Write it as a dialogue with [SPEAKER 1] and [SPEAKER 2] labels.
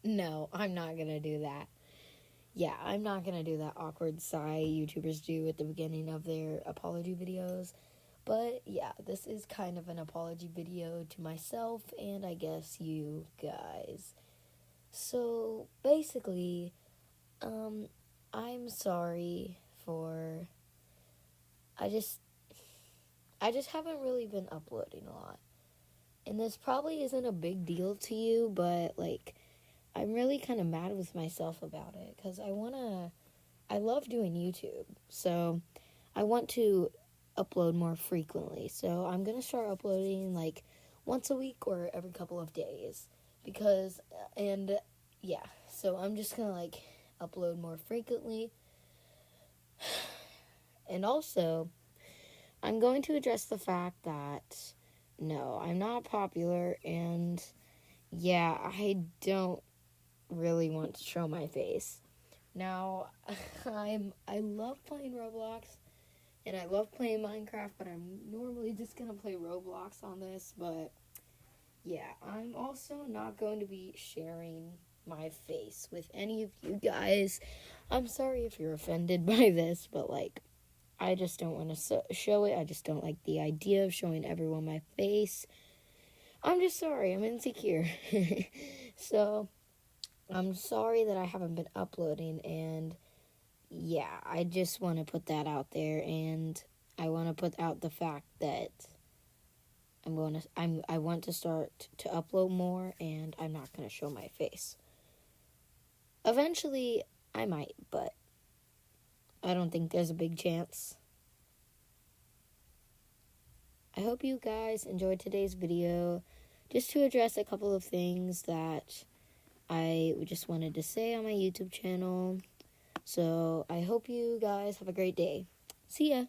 [SPEAKER 1] No, I'm not gonna do that. Yeah, I'm not gonna do that awkward sigh YouTubers do at the beginning of their apology videos. But yeah, this is kind of an apology video to myself and I guess you guys. So basically, I'm sorry for I just I just haven't really been uploading a lot. And this probably isn't a big deal to you, but like I'm really kind of mad with myself about it cuz I love doing YouTube. So I want to upload more frequently. So I'm going to start uploading like once a week or every couple of days because and yeah, so I'm just going to like upload more frequently. And also, I'm going to address the fact that no, I'm not popular and yeah, I don't really want to show my face. Now, I love playing Roblox and I love playing Minecraft, but I'm normally just going to play Roblox on this, but yeah, I'm also not going to be sharing my face with any of you guys. I'm sorry if you're offended by this, but like I just don't want to show it. I just don't like the idea of showing everyone my face. I'm just sorry. I'm insecure. So, I'm sorry that I haven't been uploading, and yeah, I just want to put that out there, and I want to put out the fact that I want to start to upload more, and I'm not going to show my face. Eventually, I might, but I don't think there's a big chance. I hope you guys enjoyed today's video. Just to address a couple of things that I just wanted to say on my YouTube channel. So I hope you guys have a great day. See ya.